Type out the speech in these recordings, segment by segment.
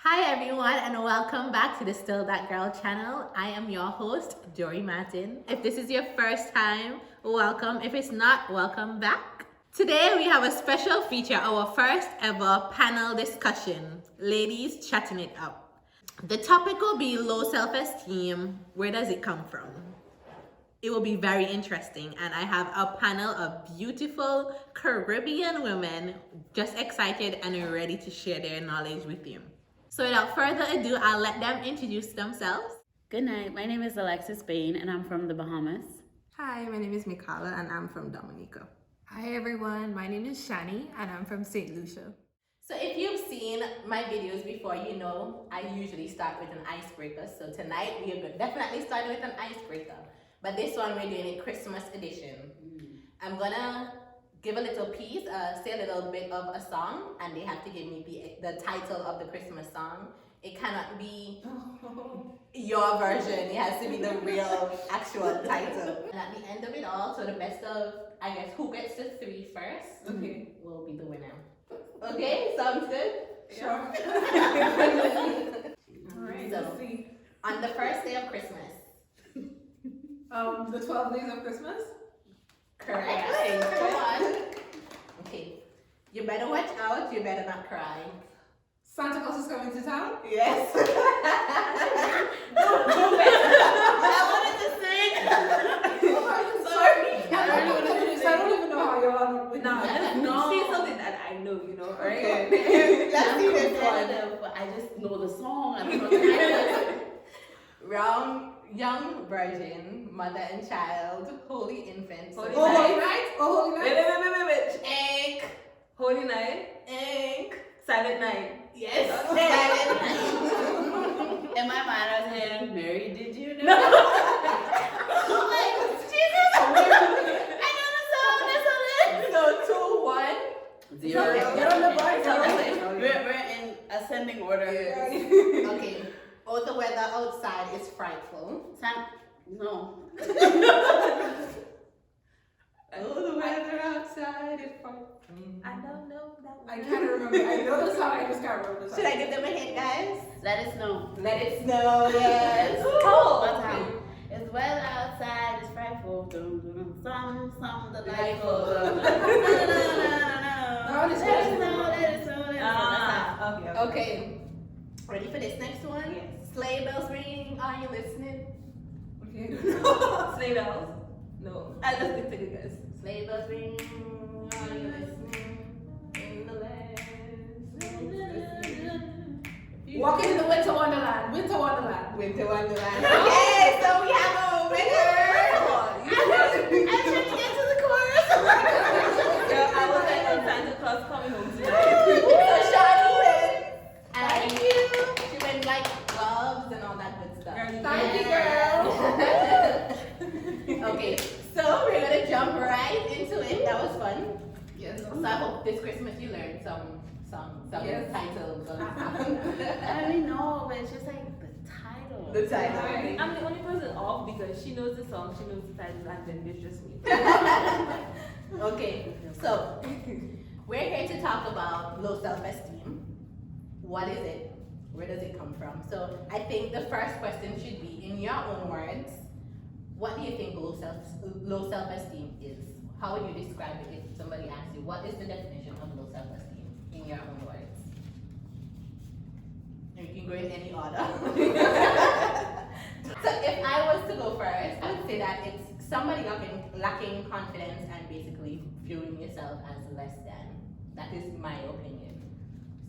Hi everyone and welcome back to the Still That Girl channel. I am your host, Jorrey Martin. If this is your first time, welcome. If it's not, welcome back. Today we have a special feature, our first ever panel discussion. Ladies chatting it up. The topic will be low self-esteem. Where does it come from? It will be very interesting, and I have a panel of beautiful Caribbean women just excited and ready to share their knowledge with you. So without further ado, I'll let them introduce themselves. Good night. My name is Alexis and I'm from the Bahamas. Hi, my name is Mikallah and I'm from Dominica. Hi everyone, my name is Chani and I'm from St. Lucia. So if you've seen my videos before, you know I usually start with an icebreaker. So tonight we are definitely starting with an icebreaker. But this one we're doing a Christmas edition. I'm gonna give a little piece, say a little bit of a song, and they have to give me the title of the Christmas song. It cannot be your version. It has to be the real actual title. And at the end of it all, so the best of, I guess, who gets to three first will be the winner. Okay, sounds good? Sure. Alright, So, let's see. on the first day of Christmas. The 12 days of Christmas? Correct. Come on. Okay. You better watch out. You better not cry. Santa Claus is coming to town? Yes. I wanted to sing. Sorry. I don't even know how you're on with that. No. Say something that I know, you know, right? Okay. Let's do this one. competitive, but I just know the song. I don't know the title. Wrong. Young virgin, mother and child, holy infant. Holy Oh, night. Holy Night? Oh, Holy Night? Wait. Ink. Holy night, Ink. silent night. Yes. In my mind, I was saying, Mary, did you know? Oh my Jesus. I know the song. That's on it. So 2-1. Zero. Get on the bar, Okay, we're in ascending order. Okay. Oh, the weather outside is frightful. No. Oh, the weather outside is frightful. I don't know that one. I can't remember. I know the song, I just can't remember the song. Should I give them a hint, guys? Let us know. Let it snow, yes. One time. It's well outside, it's frightful. Some delightful. No, this Let us one. know, let us know, let us know. Okay. Okay. Ready for this next one? Yes. Sleigh bells ring, are you listening? Okay. Sleigh bells. No, I just think to guys. Sleigh bells ring, are you listening? In the land. Walking in the Winter Wonderland. Winter Wonderland. Winter Wonderland. Okay, so we have a winner. I'm trying to get to the chorus. Yeah, I was like on Santa Claus coming home tonight. So Chani wins. And she wins like gloves and all that good stuff. Thank you, girl. Okay, so we're gonna jump right into it. That was fun. Yes. So I hope this Christmas you learned some Yes. titles. I already know, but it's just like the title. The title. I'm the only person off because she knows the song, she knows the title, and then there's just me. Okay, so we're here to talk about low self-esteem. What is it? Where does it come from? So I think the first question should be, in your own words, what do you think low self-esteem is? How would you describe it if somebody asks you, what is the definition of low self-esteem in your own words? And you can go in any order. So if I was to go first, I would say that it's somebody lacking confidence and basically viewing yourself as less than. That is my opinion.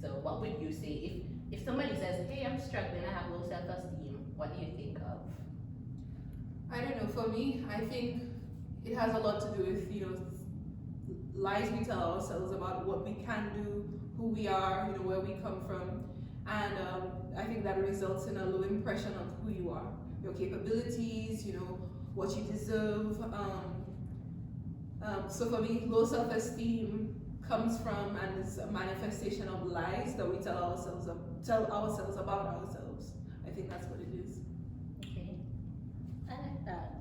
So what would you say if somebody says, hey, I'm struggling, I have low self-esteem, what do you think of? I don't know. For me, I think it has a lot to do with, lies we tell ourselves about what we can do, who we are, where we come from. And I think that results in a low impression of who you are, your capabilities, what you deserve. So for me, low self-esteem comes from and is a manifestation of lies that we tell ourselves about ourselves. I think that's what it is. Okay. I like that.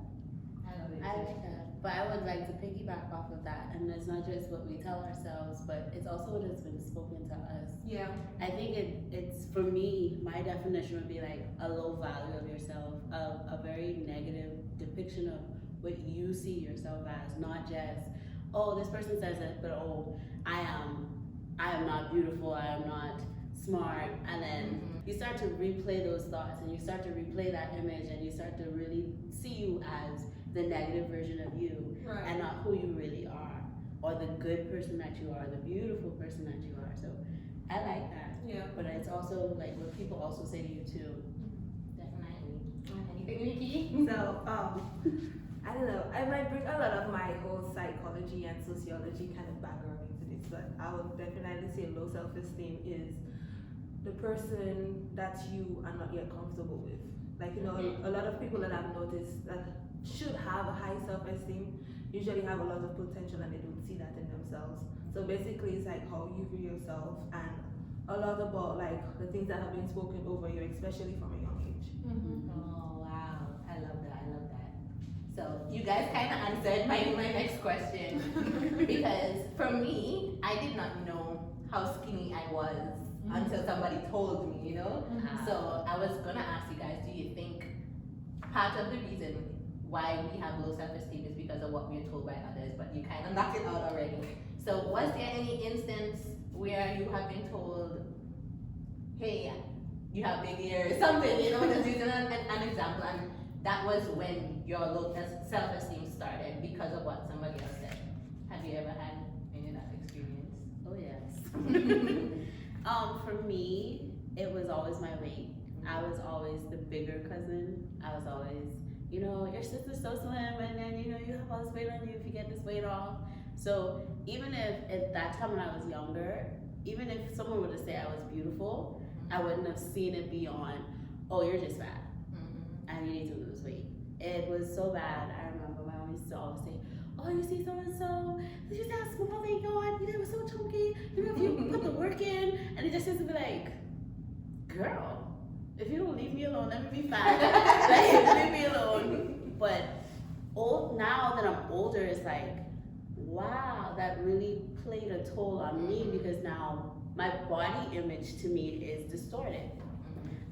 I love it. I like that. But I would like to piggyback off of that, and it's not just what we tell ourselves, but it's also what has been spoken to us. Yeah. I think it's for me, my definition would be like a low value of yourself, a very negative depiction of what you see yourself as, not just, oh, this person says it, but oh, I am not beautiful, I am not smart, and then you start to replay those thoughts, and you start to replay that image, and you start to really see you as the negative version of you, Right. and not who you really are, or the good person that you are, the beautiful person that you are. So I like that. Yeah. But it's also like what people also say to you too. Definitely. Anything, Nikki? So, I don't know, I might bring a lot of my whole psychology and sociology kind of background into this, but I would definitely say low self-esteem is the person that you are not yet comfortable with. Like, you know, a lot of people that I've noticed that should have a high self-esteem usually have a lot of potential and they don't see that in themselves. So basically it's like how you view yourself and a lot about like the things that have been spoken over you, especially from a young age. Oh wow, I love that. So you guys kind of answered my next question because for me, I did not know how skinny I was until somebody told me, you know. So I was gonna ask you guys, do you think part of the reason why we have low self-esteem is because of what we're told by others? But you kind of knocked it out already. So was there any instance where you have been told, hey, you have big ears, something, you know, just using an example, and that was when your low self-esteem started because of what somebody else said? Have you ever had any of that experience? Oh yes. For me, it was always my weight. I was always the bigger cousin. I was always, you know, your sister's so slim, and then you know you have all this weight on you if you get this weight off. So even if at that time when I was younger, even if someone were to say I was beautiful, I wouldn't have seen it beyond, oh, you're just fat and you need to lose weight. It was so bad. I remember my mom used to always say, oh, you see so and so, did you see how small they got? You know, it was so chunky. You know, if you put the work in, and it just used to be like, girl, if you don't leave me alone, let me be fat. Like, leave me alone. But now that I'm older, it's like, wow, that really played a toll on me because now my body image to me is distorted.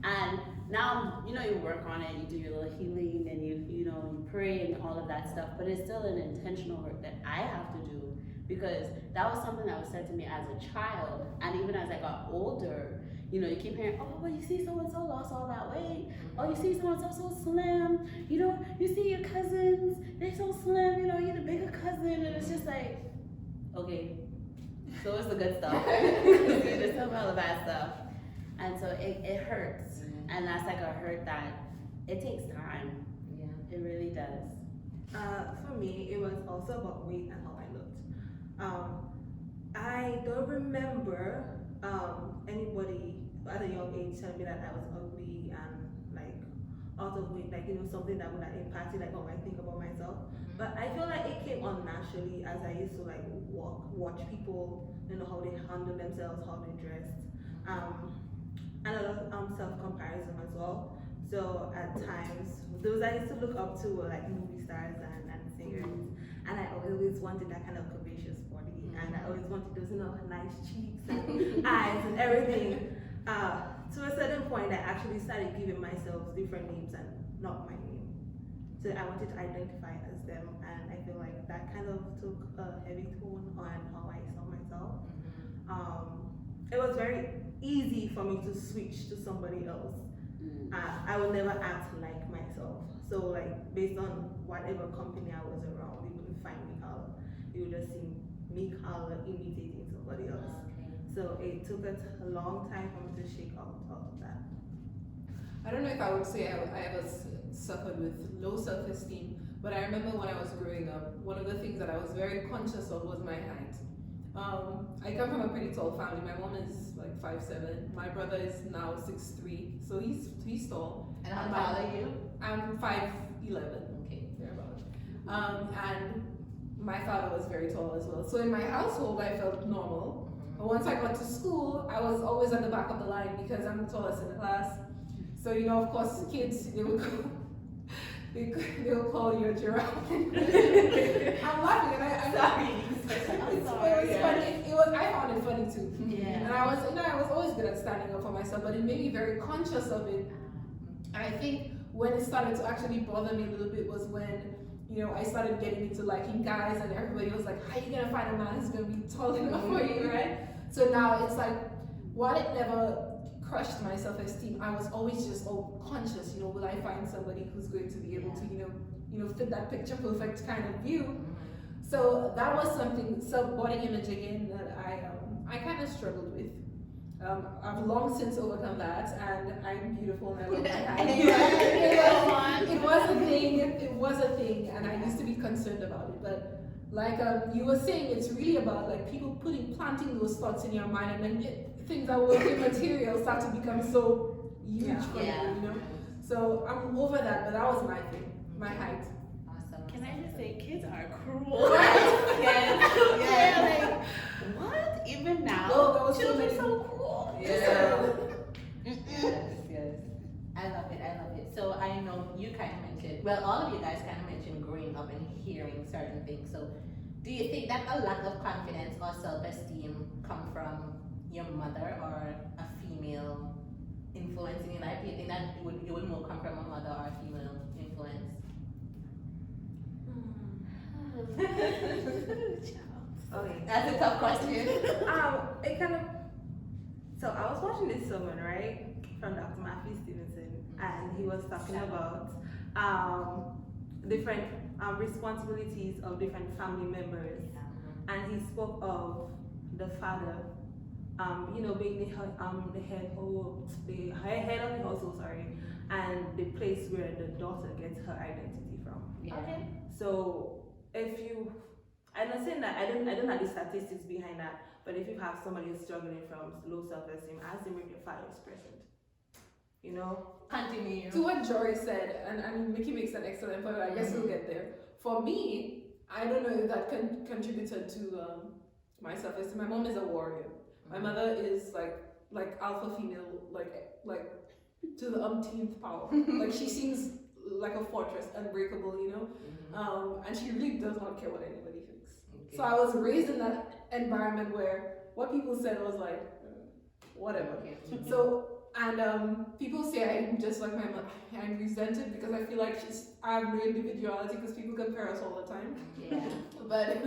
And now, you know, you work on it, you do your little healing, and you know, you pray and all of that stuff, but it's still an intentional work that I have to do because that was something that was said to me as a child, and even as I got older, you know, you keep hearing, oh, well, you see so-and-so lost all that weight, oh, you see so-and-so so slim, you know, you see your cousins, they're so slim, you know, you're the bigger cousin, and it's just like, okay, so it's the good stuff. There's some of the bad stuff. And so it hurts. And that's like a hurt that it takes time. Yeah. It really does. For me, it was also about weight and how I looked. I don't remember anybody at a young age telling me that I was ugly and like out of weight, like, you know, something that would have impacted like how I think about myself. But I feel like it came on naturally as I used to like watch people, you know, how they handle themselves, how they dressed, and a lot of self-comparison as well. So at times, those I used to look up to were like movie stars and singers, and I always wanted that kind of curvaceous body, and I always wanted those, you know, nice cheeks and eyes and everything. To a certain point, I actually started giving myself different names and not my name. So I wanted to identify as them, and I feel like that kind of took a heavy toll on how I saw myself. It was very easy for me to switch to somebody else. I would never act like myself. So like based on whatever company I was around, you wouldn't find Mikallah. You would just see Mikallah imitating somebody else. So it took a long time for me to shake out of that. I don't know if I would say I ever suffered with low self-esteem, but I remember when I was growing up, one of the things that I was very conscious of was my height. I come from a pretty tall family. My mom is like 5'7". My brother is now 6'3", so he's tall. And how tall are you? I'm 5'11". Okay. Thereabout. And my father was very tall as well. So in my household, I felt normal. But once I got to school, I was always at the back of the line because I'm the tallest in the class. So, you know, of course, kids, they would they'll call you a giraffe. I'm laughing, and I Sorry. it's sorry. funny. I found it funny too. Yeah. And I was always good at standing up for myself, but it made me very conscious of it. And I think when it started to actually bother me a little bit was when, I started getting into liking guys, and everybody was like, how are you gonna find a man who's gonna be tall enough for you, right? So now it's like, while it never crushed my self-esteem, I was always just conscious, will I find somebody who's going to be able to, fit that picture perfect kind of view. So that was something, body image again, that I kind of struggled with. I've long since overcome that, and I'm beautiful and I love my height. It was a thing, and I used to be concerned about it. But like you were saying, it's really about like people planting those thoughts in your mind, and then things that were immaterial start to become so huge for you, So I'm over that, but that was my thing, my height. Awesome. Can I just say, kids are cruel? Yes. Like, what? Even now, children are so cruel. Yes. I love it. So I know you kind of mentioned, well, all of you guys kind of mentioned growing up and hearing certain things. So do you think that a lack of confidence or self-esteem come from your mother or a female influence in your life? Do you think that it would more come from a mother or a female influence? Okay. That's a tough question. It kind of. So I was watching this sermon, right, from Dr. Matthew Stevenson, and he was talking about different responsibilities of different family members, and he spoke of the father, being the head of the household, and the place where the daughter gets her identity from. Yeah. Okay. So I'm not saying that I don't have the statistics behind that, but if you have somebody who's struggling from low self-esteem, ask them if their father is present. Continue. To what Jorrey said, and I mean, Mickey makes an excellent point, but I guess we'll get there. For me, I don't know if that contributed to my self-esteem. My mom is a warrior. My mother is like alpha female, like to the umpteenth power. Like she seems like a fortress, unbreakable, and she really does not care what anybody thinks. Okay. So I was raised in that environment where what people said was like, whatever. Okay. So, and people say I'm just like my mother. I'm resented because I feel like I have no individuality because people compare us all the time. Yeah. But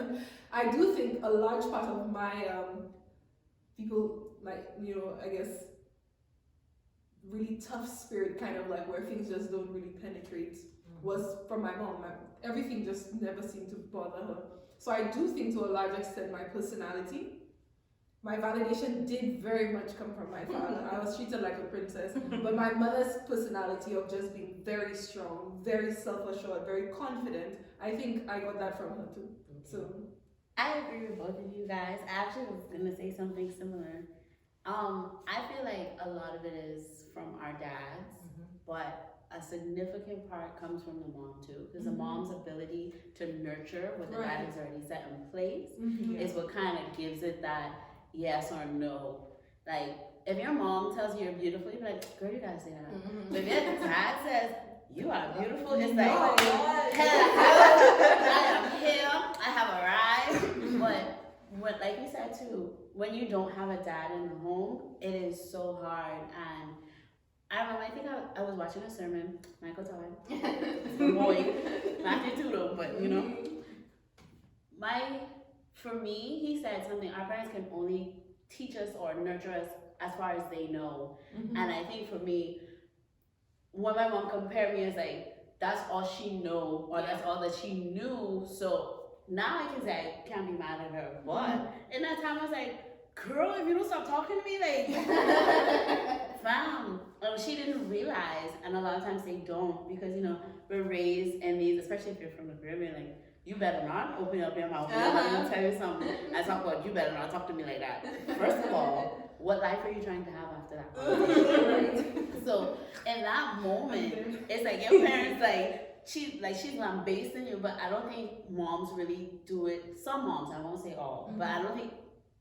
I do think a large part of my people, I guess, really tough spirit, kind of like where things just don't really penetrate, was from my mom. Everything just never seemed to bother her. So I do think to a large extent my personality, my validation did very much come from my father. I was treated like a princess, but my mother's personality of just being very strong, very self-assured, very confident, I think I got that from her too. So I agree with both of you guys. I actually was gonna say something similar. I feel like a lot of it is from our dads, but a significant part comes from the mom too, because the mom's ability to nurture what the dad has already set in place is what kind of gives it that yes or no. Like, if your mom tells you you're beautiful, you're like, girl, you gotta say that. But if your dad says, you are beautiful, it's like, I am here, I have arrived. But like you said too, when you don't have a dad in the home, it is so hard. And I remember, I think I was watching a sermon, Michael Todd, boy, Matthew too though, but for me, he said something, our parents can only teach us or nurture us as far as they know. And I think for me, when my mom compared me as like, that's all she know, or that's all that she knew, so now I can say I can't be mad at her. But in that time I was like, girl, if you don't stop talking to me, like, fam. She didn't realize, and a lot of times they don't, because we're raised in these, especially if you're from the Caribbean, like, you better not open up your mouth. I'm gonna tell you something. I talk about, you better not talk to me like that. First of all, what life are you trying to have after that? So in that moment, it's like your parents she's lambasting you, but I don't think moms really do it. Some moms, I won't say all, but I don't think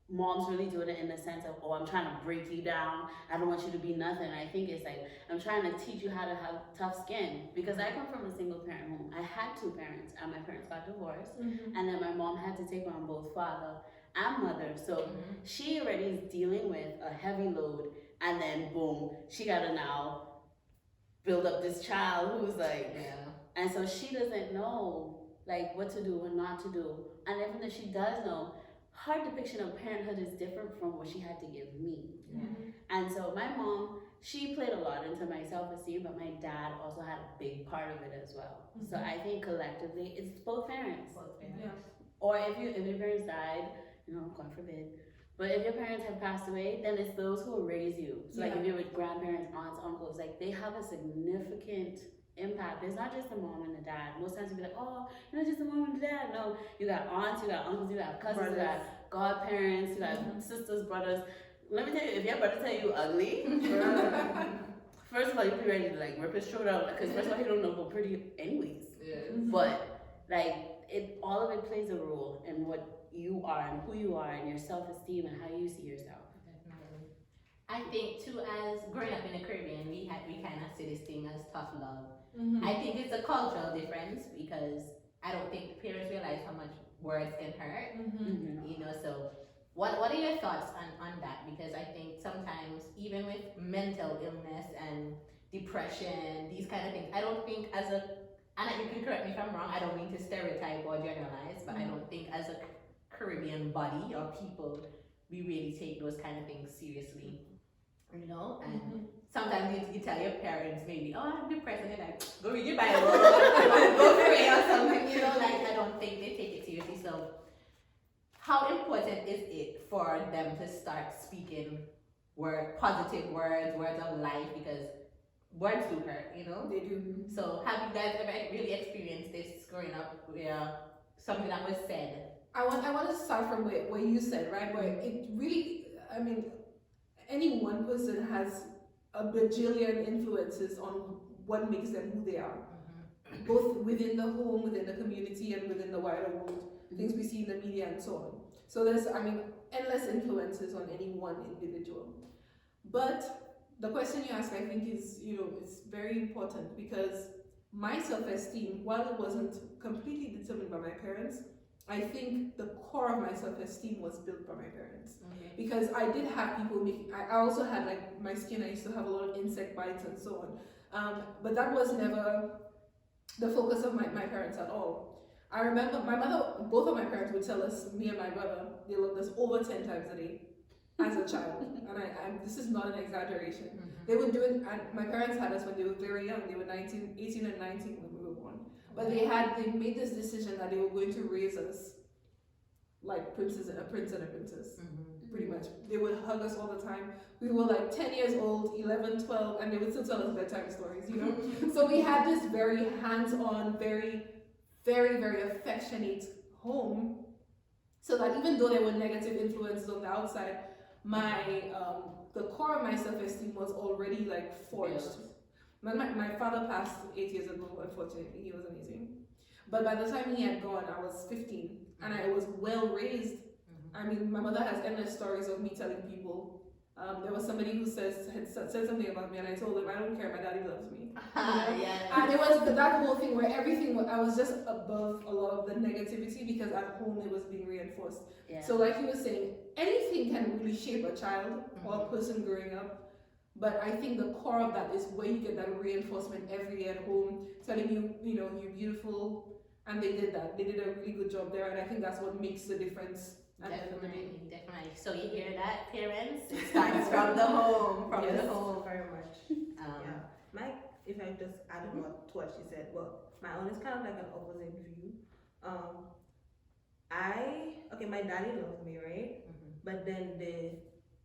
moms really do it in the sense of, oh, I'm trying to break you down. I don't want you to be nothing. I think it's like, I'm trying to teach you how to have tough skin. Because I come from a single parent home. I had 2 parents, and my parents got divorced. And then my mom had to take on both father and mother. So she already is dealing with a heavy load. And then boom, she got to now build up this child who's like, and so she doesn't know like what to do and not to do. And even if she does know, her depiction of parenthood is different from what she had to give me. And so my mom, she played a lot into my self-esteem, but my dad also had a big part of it as well. So I think collectively, it's both parents. Or if your parents died, God forbid, but if your parents have passed away, then it's those who will raise you. So like if you're with grandparents, aunts, uncles, like they have a significant impact. It's not just the mom and the dad. Most times you'll be like, oh, just the mom and the dad. No, you got aunts, you got uncles, you got cousins, you got godparents, you got sisters, brothers. Let me tell you, if your brother tell you ugly, first of all, you'll be ready to like rip his throat out, because first of all, he don't know what pretty anyways. But like all of it plays a role in what you are and who you are and your self-esteem and how you see yourself. Definitely. I think too, as growing up in the Caribbean, we kind of see this thing as tough love. I think it's a cultural difference, because I don't think parents realize how much words can hurt. So what are your thoughts on that? Because I think sometimes even with mental illness and depression, these kind of things, I don't think and you can correct me if I'm wrong, I don't mean to stereotype or generalize, but I don't think as a Caribbean body or people, we really take those kind of things seriously. And sometimes you tell your parents maybe, oh, I'm depressed, and they're like, go read your Bible, go pray or something, like I don't think they take it seriously. So how important is it for them to start speaking positive words of life, because words do hurt, They do. So have you guys ever really experienced this growing up where something that was said? I want to start from where you said, right? Where it really, any one person has a bajillion influences on what makes them who they are, both within the home, within the community, and within the wider world, things we see in the media and so on. So there's, endless influences on any one individual. But the question you ask, I think, is, is very important, because my self-esteem, while it wasn't completely determined by my parents, I think the core of my self-esteem was built by my parents. Because I did have people I also had like my skin, I used to have a lot of insect bites and so on. But that was never the focus of my parents at all. I remember my mother, both of my parents would tell us, me and my brother, they loved us over 10 times a day as a child. And this is not an exaggeration. They would do it, and my parents had us when they were very young. They were 18 and 19 when we were born. But they made this decision that they were going to raise us like a prince and a princess, pretty much. They would hug us all the time. We were like 10 years old, 11, 12, and they would still tell us bedtime stories, So we had this very hands-on, very, very, very affectionate home, so that even though there were negative influences on the outside, the core of my self-esteem was already like forged. My father passed 8 years ago, unfortunately. He was amazing. But by the time he had gone, I was 15, and I was well raised. My mother has endless stories of me telling people. There was somebody who had said something about me, and I told them, I don't care, my daddy loves me. And it was that whole thing where I was just above a lot of the negativity, because at home it was being reinforced. So like you were saying, anything can really shape a child or a person growing up. But I think the core of that is where you get that reinforcement every day at home, telling you, you're beautiful. And they did that. They did a really good job there, and I think that's what makes the difference. Definitely. So you hear that, parents? It starts from the home, the home, very much. If I just add on to what she said, well, my own is kind of like an opposite view. My daddy loved me, right? But then the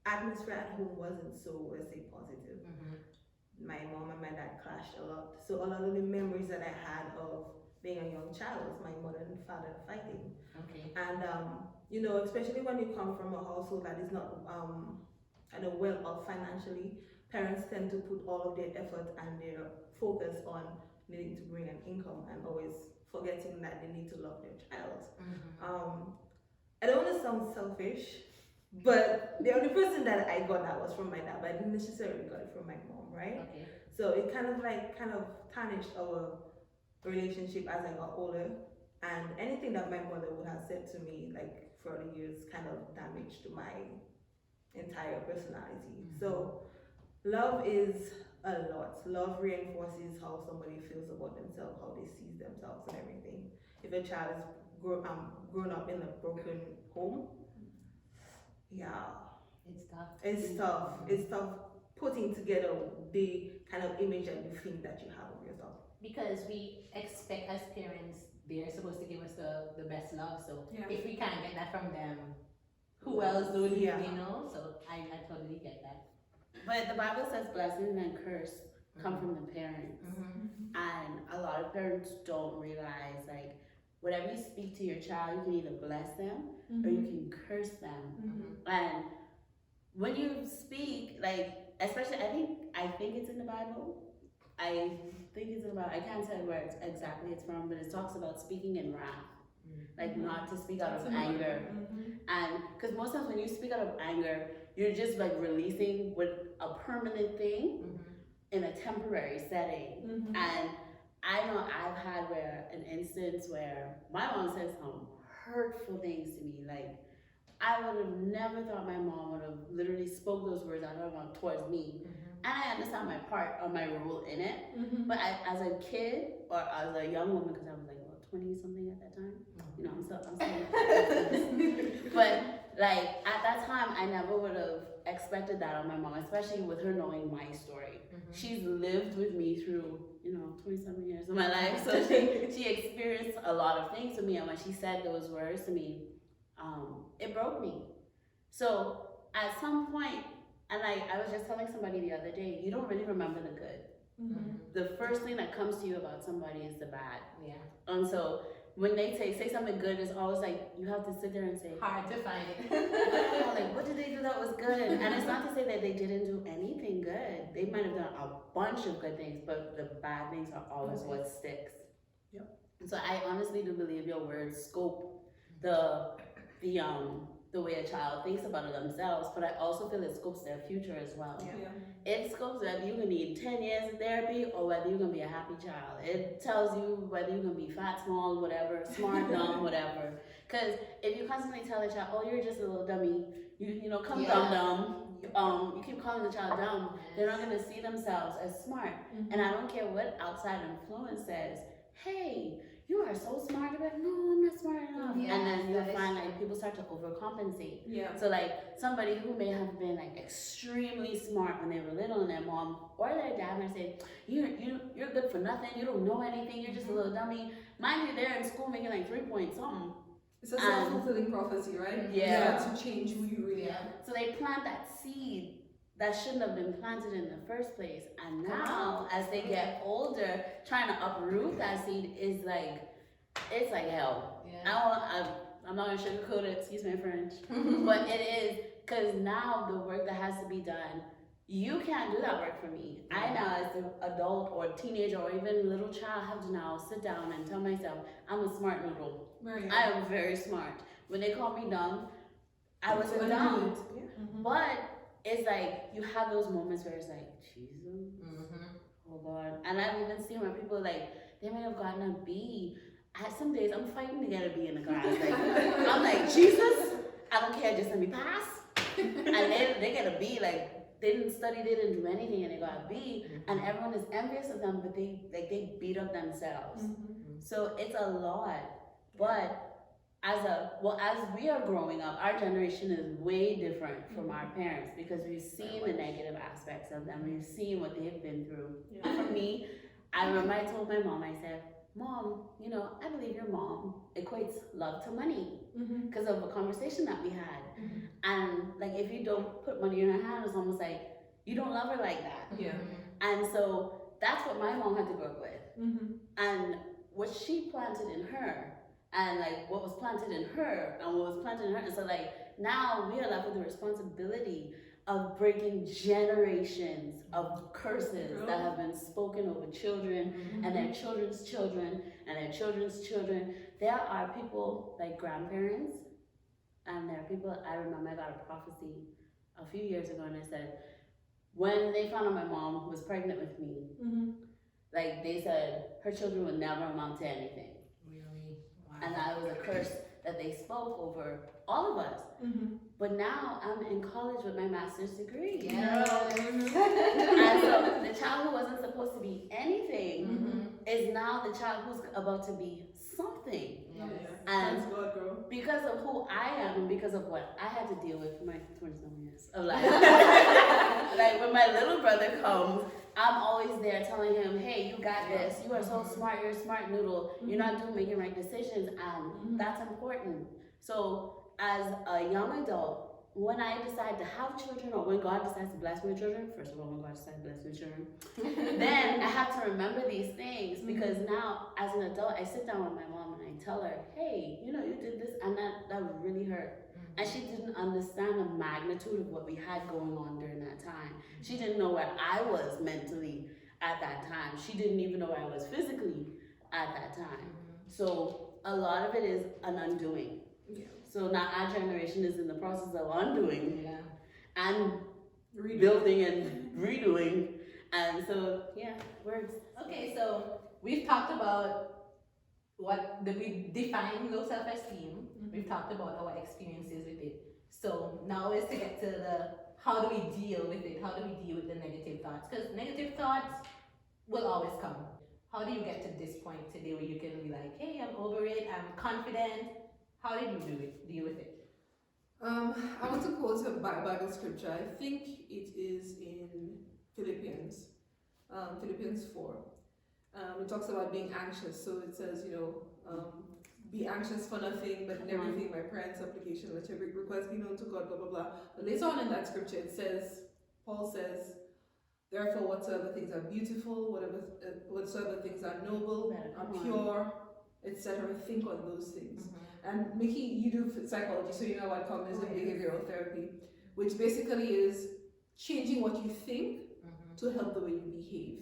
atmosphere at home wasn't so, let's say, positive. My mom and my dad clashed a lot. So a lot of the memories that I had of being a young child was my mother and father fighting. And especially when you come from a household that is not well off financially, parents tend to put all of their effort and their focus on needing to bring an income and always forgetting that they need to love their child. I don't want to sound selfish, But the only person that I got that was from my dad, but I didn't necessarily got it from my mom, right? Okay. So it kind of tarnished our relationship as I got older. And anything that my mother would have said to me, like for the years, kind of damaged my entire personality. So love is a lot. Love reinforces how somebody feels about themselves, how they see themselves and everything. If a child is grown up in a broken home, yeah, It's tough. it's tough. It's tough putting together the kind of image and the thing that you have of yourself. Because we expect as parents, they're supposed to give us the best love. So Yeah. if we can't get that from them, who else would we, Yeah. you know? So I totally get that. But the Bible says blessings and curse come from the parents. And a lot of parents don't realize, like, whatever you speak to your child, you can either bless them or you can curse them. And when you speak, like, especially, I think it's in the Bible. I think it's in the Bible. I can't tell you where exactly it's from, but it talks about speaking in wrath. Like, not to speak out of anger. And because most times when you speak out of anger, you're just like releasing with a permanent thing in a temporary setting. And I know I've had an instance where my mom said some hurtful things to me. Like, I would have never thought my mom would have literally spoke those words out of her mouth towards me. And I understand my part or my role in it. But as a kid or as a young woman, because I was like, what, 20 something at that time? You know, I'm still but like at that time, I never would have expected that on my mom, especially with her knowing my story. She's lived with me through, 27 years of my life, so she experienced a lot of things with me, and when she said those words to me, it broke me. So at some point, and I was just telling somebody the other day, you don't really remember the good. The first thing that comes to you about somebody is the bad. Yeah. And so when they say something good, it's always like you have to sit there and say, Hard to find it. like, what did they do that was good? And it's not to say that they didn't do anything good. They might have done a bunch of good things, but the bad things are always what sticks. Yep. And so I honestly do believe your words scope the way a child thinks about themselves, but I also feel it scopes their future as well. It scopes whether you can need 10 years of therapy or whether you're gonna be a happy child. It tells you whether you're gonna be fat, small, whatever, smart, dumb, whatever. Because if you constantly tell a child, oh, you're just a little dummy, come dumb, you keep calling the child dumb, they're not gonna see themselves as smart. And I don't care what outside influence says, hey, you are so smart. You're like, no, I'm not smart enough. Yeah, and then you'll that is find true. like people start to overcompensate. Yeah. So like somebody who may have been like extremely smart when they were little, and their mom or their dad might say, you're good for nothing. You don't know anything. You're just a little dummy. Mind you, they're in school making like 3 point something. It's a self-fulfilling prophecy, right? Yeah. You have to change who you really are. So they plant that seed that shouldn't have been planted in the first place. And now, as they get older, trying to uproot that seed is like, it's like hell. Yeah. I'm not gonna sugarcoat it, excuse my French, but it is, because now the work that has to be done, you can't do that work for me. I now, as an adult or teenager or even little child, have to now sit down and tell myself, I'm a smart noodle. I am very smart. When they call me dumb, I wasn't dumb. But it's like, you have those moments where it's like, Jesus, oh God. And I've even seen where people like, they may have gotten a B. Some days I'm fighting to get a B in the class. Like, I'm like, Jesus, I don't care, just let me pass. And they get a B, like, they didn't study, they didn't do anything, and they got a B, and everyone is envious of them, but they beat up themselves. So it's a lot. But as we are growing up, our generation is way different from our parents, because we've seen the negative aspects of them. We've seen what they've been through. For me, I remember I told my mom, I said, Mom, I believe your mom equates love to money because of a conversation that we had. And like, if you don't put money in her hand, it's almost like you don't love her like that. And so that's what my mom had to grow up with. And what she planted in her, and like what was planted in her, and what was planted in her. And so like, now we are left with the responsibility of breaking generations of curses that have been spoken over children and their children's children and their children's children. There are people like grandparents And there are people, I remember I got a prophecy a few years ago, and it said, when they found out my mom was pregnant with me, like they said, her children would never amount to anything. Really? Wow. And that was a curse that they spoke over all of us. But now I'm in college with my master's degree. Yeah. And so the child who wasn't supposed to be anything is now the child who's about to be something. And Thanks God, girl. because of who I am and because of what I had to deal with for my 27 years of life. Like when my little brother comes, I'm always there telling him, hey, you got this. You are so smart. You're a smart noodle. You're not making right decisions. And that's important. So as a young adult, when I decide to have children, or when God decides to bless me with children, first of all, when God decides to bless me with children, then I have to remember these things, because now as an adult, I sit down with my mom and I tell her, hey, you know, you did this, and that really hurt. And she didn't understand the magnitude of what we had going on during that time. She didn't know where I was mentally at that time. She didn't even know where I was physically at that time. So a lot of it is an undoing. So now our generation is in the process of undoing and rebuilding and redoing. And so, words. Okay, so we've talked about we define low self-esteem. We've talked about our experiences with it. So now is to get to the how do we deal with it? How do we deal with the negative thoughts? Because negative thoughts will always come. How do you get to this point today where you can be like, hey, I'm over it, I'm confident? How did you deal with it? I want to quote a Bible scripture. I think it is in Philippians 4. It talks about being anxious. So it says, be anxious for nothing, but in everything by prayer and supplication, let every request be known to God, blah, blah, blah. But later on in that scripture, Paul says, therefore, whatsoever things are beautiful, whatsoever things are noble, are pure, etc., think on those things. And Mickey, you do psychology, so you know about cognitive behavioral therapy, which basically is changing what you think to help the way you behave.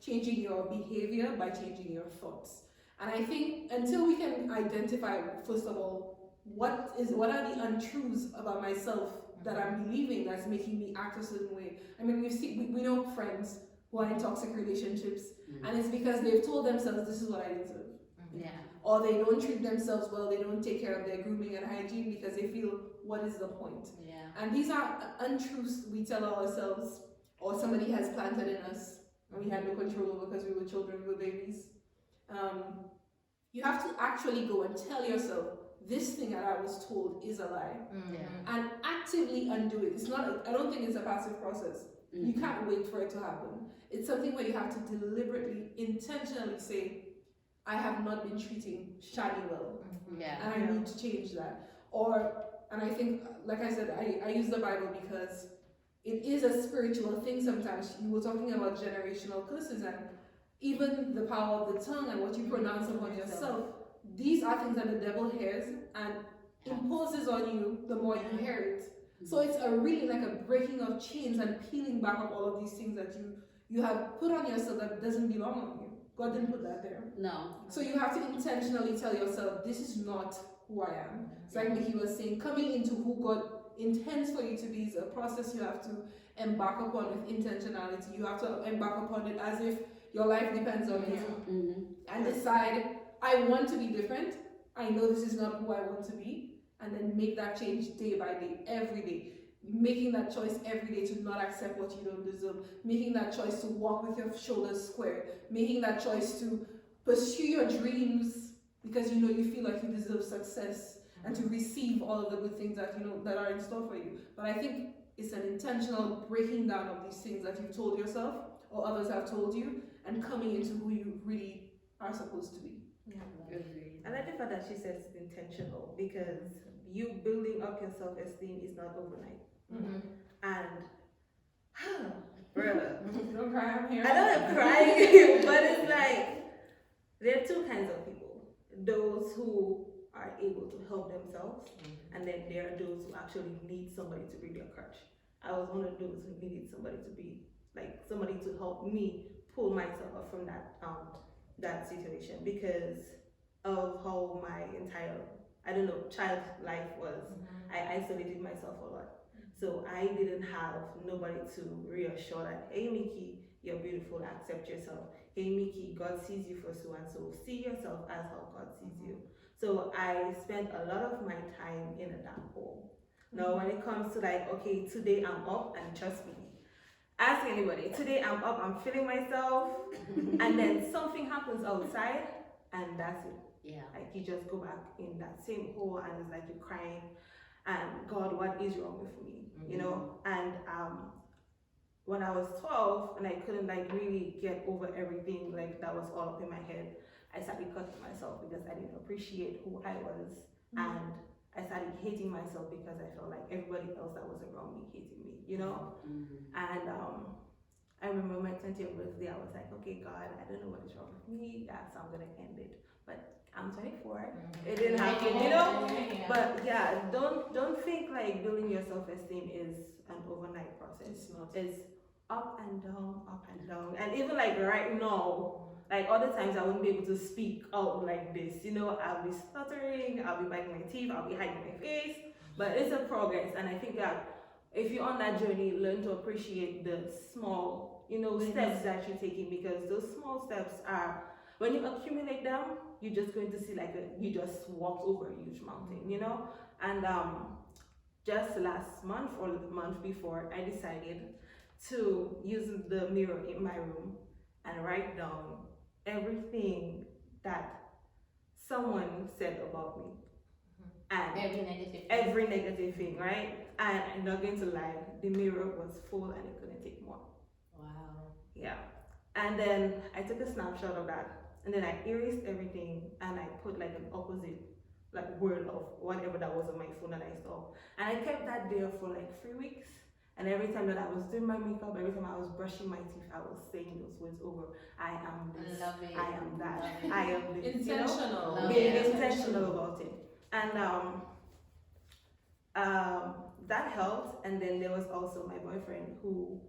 Changing your behavior by changing your thoughts. And I think until we can identify, first of all, what are the untruths about myself that I'm believing that's making me act a certain way. I mean, we know friends who are in toxic relationships, and it's because they've told themselves, this is what I deserve. Or they don't treat themselves well, they don't take care of their grooming and hygiene because they feel, what is the point? And these are untruths we tell ourselves, or somebody has planted in us, and we had no control over because we were children, we were babies. You have to actually go and tell yourself, this thing that I was told is a lie, and actively undo it. It's not. I don't think it's a passive process. You can't wait for it to happen. It's something where you have to deliberately, intentionally say, I have not been treating Chani well, and I need to change that. And I think, like I said, I use the Bible because it is a spiritual thing sometimes. You were talking about generational curses and even the power of the tongue and what you pronounce upon yourself. These are things that the devil hears and imposes on you the more you hear it. So it's a really like a breaking of chains and peeling back of all of these things that you have put on yourself that doesn't belong on you. God didn't put that there. No. So you have to intentionally tell yourself, this is not who I am. It's like Mickey was saying, coming into who God intends for you to be is a process you have to embark upon with intentionality. You have to embark upon it as if your life depends on you. And decide, I want to be different. I know this is not who I want to be. And then make that change day by day, every day. Making that choice every day to not accept what you don't deserve. Making that choice to walk with your shoulders square. Making that choice to pursue your dreams because you feel like you deserve success and to receive all of the good things that that are in store for you. But I think it's an intentional breaking down of these things that you've told yourself or others have told you and coming into who you really are supposed to be. I like the fact that she says it's intentional because you building up your self-esteem is not overnight. And brother, Don't cry, I'm here. I know I'm crying, but it's like there are two kinds of people: those who are able to help themselves, and then there are those who actually need somebody to be their crutch. I was one of those who needed somebody to be like somebody to help me pull myself up from that situation because of how my entire I don't know, child life was, I isolated myself a lot. So I didn't have nobody to reassure that, hey Mickey, you're beautiful, accept yourself. Hey Mickey, God sees you for so and so. See yourself as how God sees you. So I spent a lot of my time in a dark hole. Now when it comes to like, okay, today I'm up, and trust me, ask anybody, today I'm up, I'm feeling myself, and then something happens outside, and that's it. Yeah. Like you just go back in that same hole, and it's like you're crying, and God, what is wrong with me? You know? And when I was 12 and I couldn't like really get over everything like that was all up in my head, I started cutting myself because I didn't appreciate who I was, and I started hating myself because I felt like everybody else that was around me hated me, you know? And I remember my 20th birthday, I was like, okay, God, I don't know what is wrong with me, yeah, so I'm gonna end it. But I'm 24, it didn't happen, you know? But yeah, don't think like building your self-esteem is an overnight process. It's not. It's up and down, up and down. And even like right now, like other times I wouldn't be able to speak out like this, you know, I'll be stuttering, I'll be biting my teeth, I'll be hiding my face, but it's a progress. And I think that if you're on that journey, learn to appreciate the small, you know, steps that you're taking, because those small steps are, when you accumulate them, you're just going to see like you just walked over a huge mountain, you know? And just last month or the month before, I decided to use the mirror in my room and write down everything that someone said about me. And every negative thing, right? And I'm not going to lie, the mirror was full and it couldn't take more. Wow. Yeah. And then I took a snapshot of that, and then I erased everything and I put like an opposite like word of whatever that was on my phone that I saw. And I kept that there for like 3 weeks. And every time that I was doing my makeup, every time I was brushing my teeth, I was saying those words over. I am this, I am that, I am this. Intentional. You know? Being intentional about it. And that helped. And then there was also my boyfriend who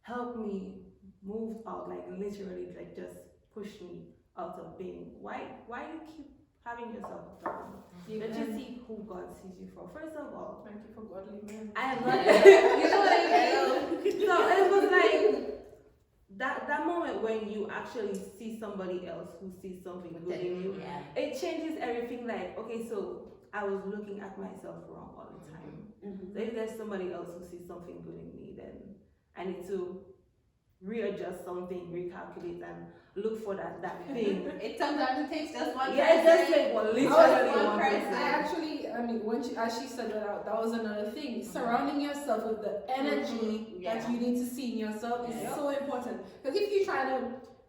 helped me move out, like literally like just pushed me out of being, why you keep having yourself down? Don't you see who God sees you for? First of all, Thank you for godly men. I am not, you know what I mean? So it was like that moment when you actually see somebody else who sees something good in you, it changes everything. Like, okay, so I was looking at myself wrong all the time. So if there's somebody else who sees something good in me, then I need to readjust something, recalculate, and look for that thing. It sometimes it takes just one Yeah, it does take one, literally one I person. when as she said that out, that was another thing. Surrounding yourself with the energy that you need to see in yourself is so important. Because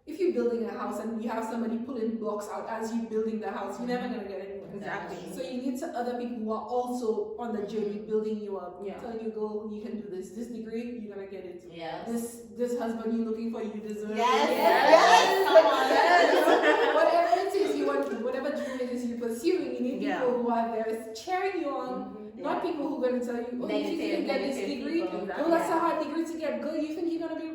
if you're building a house and you have somebody pulling blocks out as you're building the house, you're never gonna get anywhere. Exactly. So you need other people who are also on the journey building you up, telling you go, you can do this degree, you're gonna get it. Yes. This husband you're looking for, you deserve. Yes. Come on. Yes. Whatever it is you want, whatever dream it is you're pursuing, you need people who are there cheering you on, not people who are going to tell you, oh, you think you can get this degree? Oh, that's a hard degree to get. Girl, you think you're gonna be?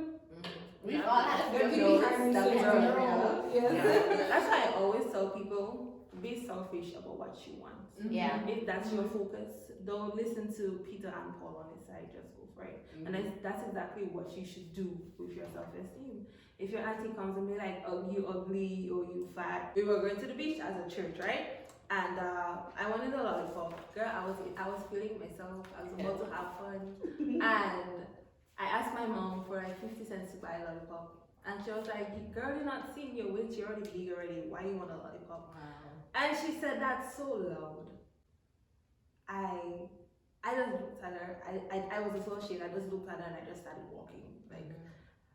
We've all had They're good behind the days. scenes. That's why I always tell people, be selfish about what you want. Yeah. If that's your focus, don't listen to Peter and Paul on his side, just go for it. And that's exactly what you should do with your self-esteem. If your auntie comes and be like, oh, you ugly or you fat, we were going to the beach as a church, right? And I wanted a lollipop. Girl, I was feeling myself, I was about to have fun. And I asked my mom for like 50 cents to buy a lollipop. And she was like, girl, you're not seeing your weight, you're already big already, why you want a lollipop? And she said that so loud. I just looked at her, I was so ashamed, I just looked at her and I just started walking. Like,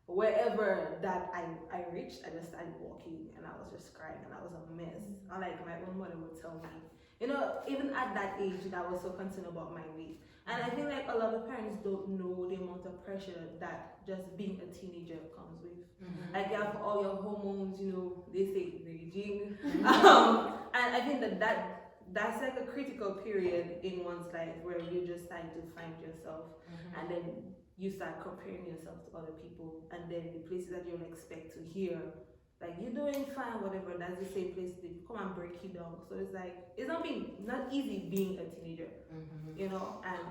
wherever that I reached, I just started walking and I was just crying and I was a mess. And like my own mother would tell me, you know, even at that age that I was so concerned about my weight. And I feel like a lot of parents don't know the amount of pressure that just being a teenager comes with. Like you have all your hormones, you know, they say raging. And I think that's like a critical period in one's life where you're just trying to find yourself, and then you start comparing yourself to other people, and then the places that you'll expect to hear Like you're doing fine, whatever. That's the same place they come and break you down. So it's like it's not easy being a teenager, you know. And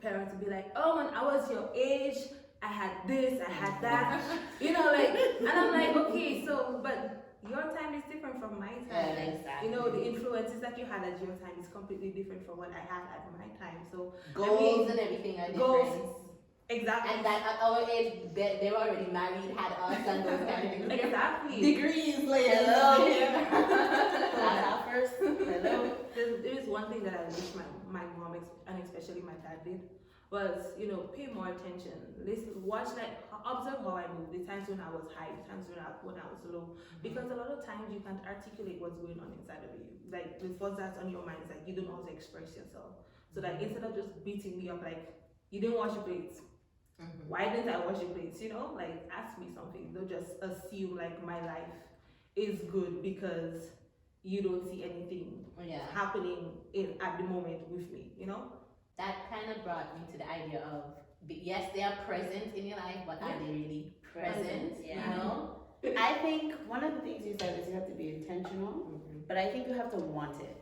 parents will be like, "Oh, when I was your age, I had this, I had that," you know, like. And I'm like, okay, so but your time is different from my time. Exactly. You know, the influences that you had at your time is completely different from what I had at my time. So Goals and everything are different. Exactly. And that at our age, they were already married, had us, and those kind of things. Exactly. Degrees later. Hello. That's our first. Hello. There is one thing that I wish my mom and especially my dad did was, you know, pay more attention. Listen, watch, like, observe how I move. The times when I was high, the times when I was low. Because a lot of times you can't articulate what's going on inside of you. Like, the thoughts that's on your mind is like you don't know how to express yourself. So like instead of just beating me up like you didn't wash your plates. Why didn't I wash your plates? You know, like ask me something. Don't just assume like my life is good because you don't see anything happening at the moment with me, you know? That kind of brought me to the idea of, yes, they are present in your life, but are they really present? Yeah. You know? I think one of the things you said is you have to be intentional, but I think you have to want it.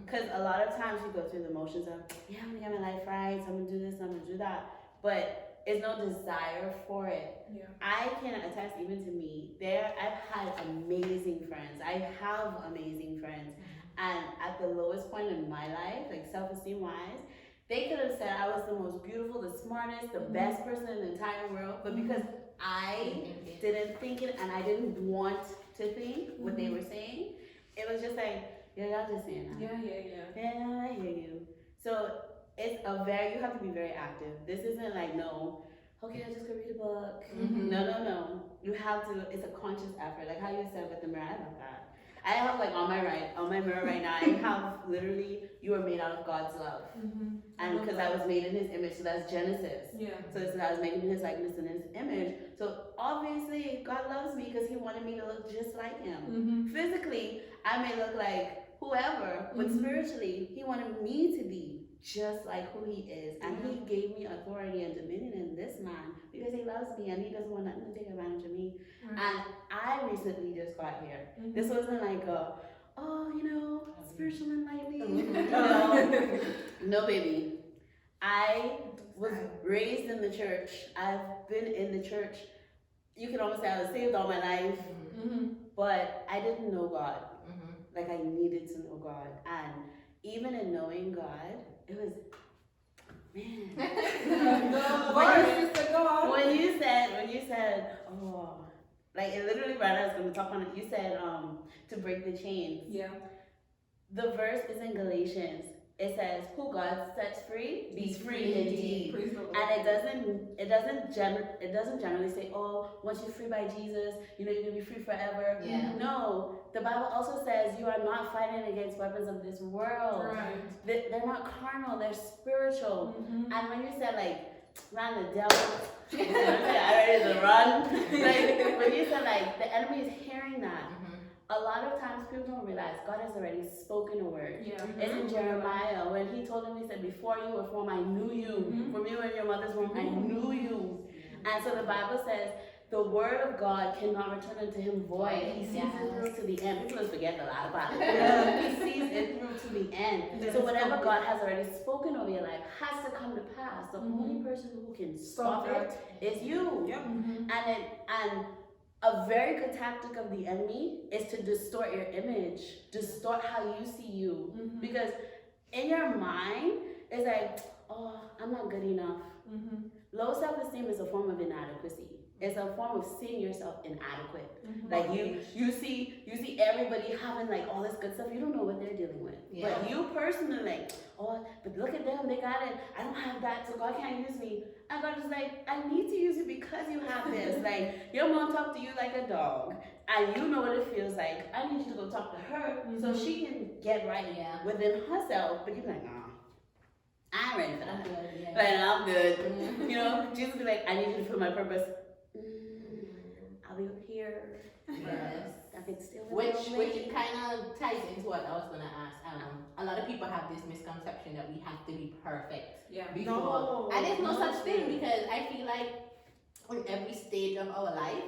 Because a lot of times you go through the motions of, yeah, I'm gonna get my life right, so I'm gonna do this, I'm gonna do that, but there's no desire for it. Yeah. I can attest even to me, I've had amazing friends. I have amazing friends. And at the lowest point in my life, like self-esteem wise, they could have said I was the most beautiful, the smartest, the best person in the entire world, but because I didn't think it and I didn't want to think what they were saying, it was just like, yeah, y'all just saying that. Yeah, I hear you. So it's you have to be very active. This isn't like, no, okay, I just go read a book. No. You have to, it's a conscious effort. Like how you said with the mirror, I love that. I have like on my mirror right now, I have literally, you are made out of God's love. And because I was made in his image, so that's Genesis. So it's I was made in his likeness and his image. So obviously God loves me because he wanted me to look just like him. Physically, I may look like whoever, but spiritually, he wanted me to be just like who he is. And he gave me authority and dominion in this man because he loves me and he doesn't want nothing to take advantage of me. And I recently just got here. This wasn't like spiritual enlightening. No, baby. I was raised in the church. I've been in the church. You can almost say I was saved all my life, but I didn't know God. Like I needed to know God. And even in knowing God, it was, man. When you said, oh, like it literally right I was going to talk on it. You said to break the chains. Yeah. The verse is in Galatians. It says, "Who God sets free, be free indeed." And it doesn't generally say, "Oh, once you're free by Jesus, you're gonna be free forever." Yeah. No, the Bible also says you are not fighting against weapons of this world. Right. They're not carnal; they're spiritual. And when you said like, "Run the devil," I ready to run. Like when you said like the enemy is hearing that. A lot of times people don't realize God has already spoken a word. Yeah. It's in Jeremiah when he told him, he said, "Before you were formed, I knew you. From you and your mother's womb, I knew you." And so the Bible says, the word of God cannot return unto him void. He sees it through to the end. People just forget a lot about it. He sees it through to the end. So whatever God has already spoken over your life has to come to pass. The only person who can stop it is you. And a very good tactic of the enemy is to distort your image, distort how you see you. Because in your mind, it's like, oh, I'm not good enough. Low self-esteem is a form of inadequacy. It's a form of seeing yourself inadequate. Like you see everybody having like all this good stuff. You don't know what they're dealing with. But you personally like, oh, but look at them, they got it. I don't have that, so God can't use me. And God is like, I need to use you because you have this. Like your mom talked to you like a dog, and you know what it feels like. I need you to go talk to her so she can get right within herself. But you're like, nah. I'm ready for that. Like, I'm good. Jesus be like, I need you to fulfill my purpose. I'll be up here. Yes. I can still Which kind of ties into what I was going to ask. A lot of people have this misconception that we have to be perfect before. No. And there's no such thing, because I feel like in every stage of our life,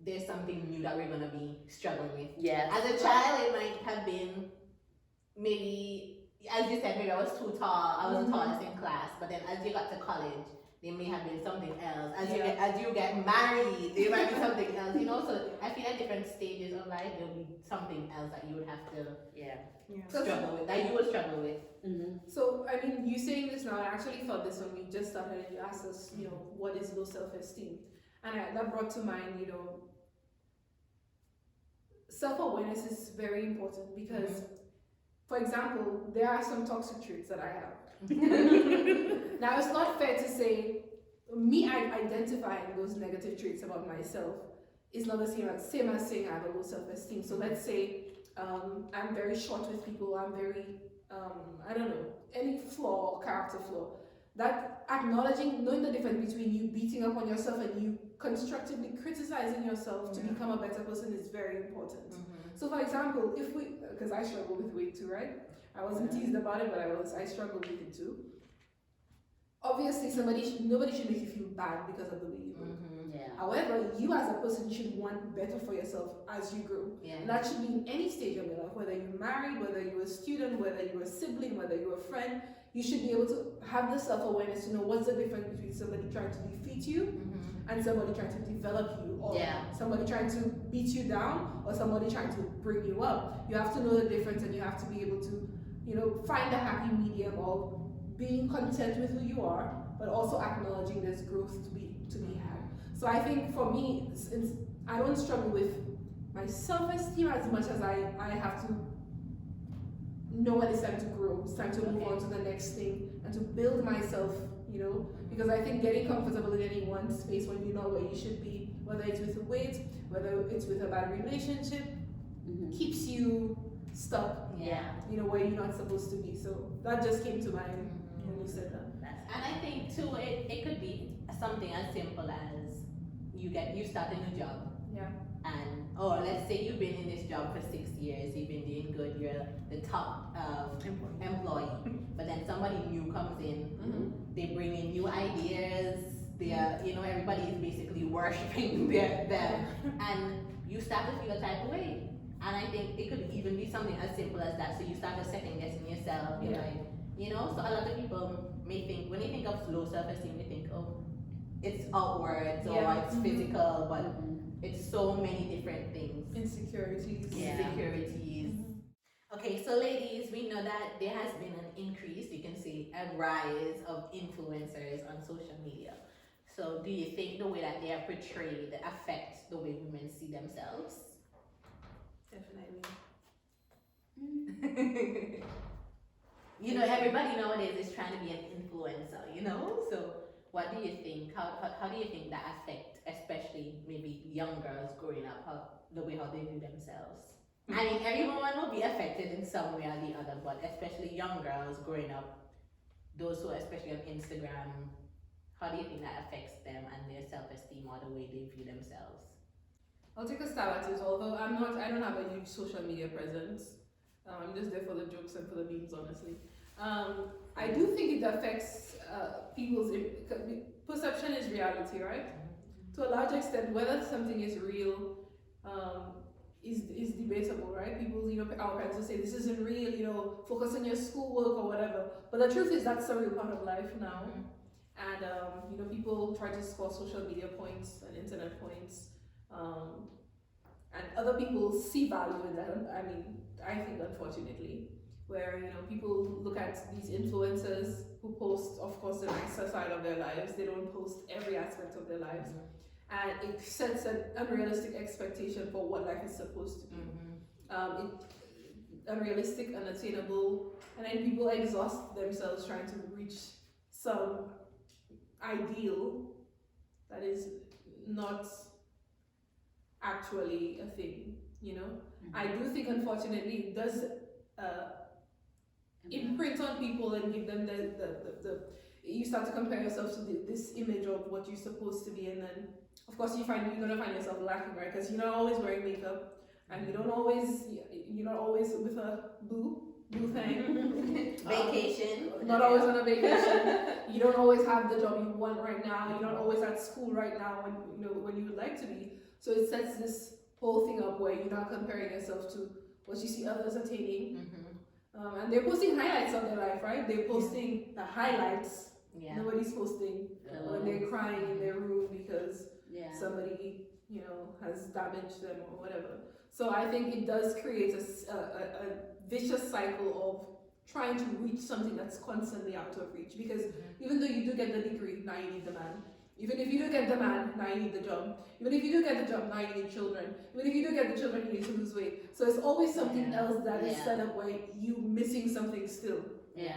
there's something new knew that we're gonna be struggling with. Yes. As a child, it might have been maybe, as you said, maybe I was too tall. I was the tallest in class. But then as you got to college, there may have been something else. As you get married, there might be something else. You know, so I feel at different stages of life there'll be something else that you would have to struggle with. That you will struggle with. So, I mean, you saying this now, I actually thought this when we just started and you asked us, you know, what is low self-esteem? And that brought to mind, you know, self-awareness is very important because, for example, there are some toxic traits that I have. Now, it's not fair to say, me identifying those negative traits about myself is not the same as saying I have a low self-esteem. So let's say I'm very short with people, I'm very, I don't know, any flaw, character flaw. That acknowledging, knowing the difference between you beating up on yourself and you constructively criticizing yourself to become a better person is very important. So for example, if we, because I struggle with weight too, right? I wasn't teased about it, but I struggled with it too. Obviously, nobody should make you feel bad because of the way you look. However, you as a person should want better for yourself as you grow. And that should be in any stage of your life, whether you're married, whether you're a student, whether you're a sibling, whether you're a friend. You should be able to have the self-awareness to know what's the difference between somebody trying to defeat you and somebody trying to develop you, or somebody trying to beat you down, or somebody trying to bring you up. You have to know the difference, and you have to be able to, you know, find a happy medium of being content with who you are, but also acknowledging there's growth to be had. So I think for me, I don't struggle with my self-esteem as much as I have to know when it's time to grow, it's time to move on to the next thing, and to build myself, you know, because I think getting comfortable in any one space when you know where you should be, whether it's with the weight, whether it's with a bad relationship, keeps you stuck, you know, where you're not supposed to be. So that just came to mind when you said that. And I think too, it could be something as simple as you start a new job. And let's say you've been in this job for 6 years, you've been doing good, you're the top employee, but then somebody new comes in, they bring in new ideas, they are, you know, everybody is basically worshiping them, and you start to feel a type of way. And I think it could even be something as simple as that. So you start to second guessing yourself, you're like, you know, so a lot of people may think, when they think of low self-esteem, they think, oh, it's outwards or it's physical, but it's so many different things. Insecurities. Okay, so ladies, we know that there has been an increase, you can say a rise of influencers on social media. So do you think the way that they are portrayed affects the way women see themselves? Definitely. You know, everybody nowadays is trying to be an influencer, you know? So what do you think? How do you think that affects, especially maybe young girls growing up, the way how they view themselves? I mean, everyone will be affected in some way or the other, but especially young girls growing up, those who are especially on Instagram, how do you think that affects them and their self-esteem or the way they view themselves? I'll take a stab at it, although I don't have a huge social media presence. I'm just there for the jokes and for the memes, honestly. I do think it affects people's perception is reality, right? To a large extent, whether something is real is debatable, right? People, you know, our parents will say this isn't real, you know, focus on your schoolwork or whatever. But the truth is that's a real part of life now. And you know, people try to score social media points and internet points. And other people see value in that. I mean, I think unfortunately, where, you know, people look at these influencers who post, of course, the nicer side of their lives. They don't post every aspect of their lives. And it sets an unrealistic expectation for what life is supposed to be. Unrealistic, unattainable, and then people exhaust themselves trying to reach some ideal that is not actually a thing, you know. I do think, unfortunately, it does imprint on people and give them the you start to compare yourself to this image of what you're supposed to be, and then of course you're gonna find yourself lacking, right? Because you're not always wearing makeup, and you're not always with a boo thing. Vacation. Not always on a vacation. You don't always have the job you want right now. You're not always at school right now when you would like to be. So it sets this whole thing up where you're not comparing yourself to what you see others attaining. Mm-hmm. And they're posting highlights of their life, right? They're posting the highlights. Yeah. Nobody's posting when they're crying in their room because Yeah. somebody, has damaged them or whatever. So I think it does create a vicious cycle of trying to reach something that's constantly out of reach. Because even though you do get the degree, now you need the man. Even if you do get the man, now you need the job. Even if you do get the job, now you need children. Even if you do get the children, you need to lose weight. So it's always something else that is set up where you missing something still. Yeah.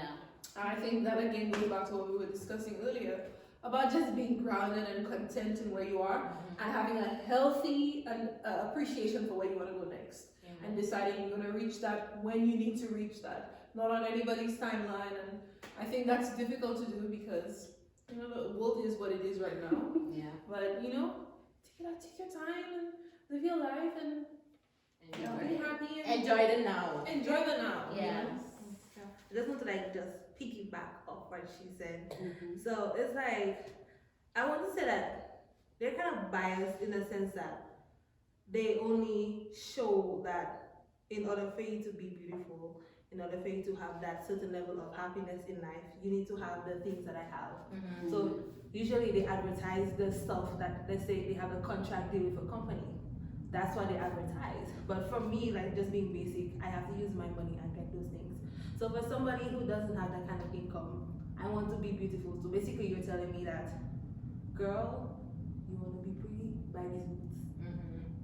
And I think that again goes back to what we were discussing earlier about just being grounded and content in where you are and having a healthy appreciation for where you want to go next. And deciding you're going to reach that when you need to reach that, not on anybody's timeline. And I think that's difficult to do because the world is what it is right now. Yeah. But take your time and live your life and be happy and Enjoy the now. Enjoy the now. Yeah. I just want to just piggyback off what she said. So it's like, I want to say that they're kind of biased in the sense that they only show that in order for you to be beautiful, in order for you to have that certain level of happiness in life, you need to have the things that I have. So usually they advertise the stuff that, let's say they have a contract deal with a company. That's what they advertise. But for me, like just being basic, I have to use my money and get those things. So for somebody who doesn't have that kind of income, I want to be beautiful. So basically you're telling me that, girl, you want to be pretty? Buy these boots.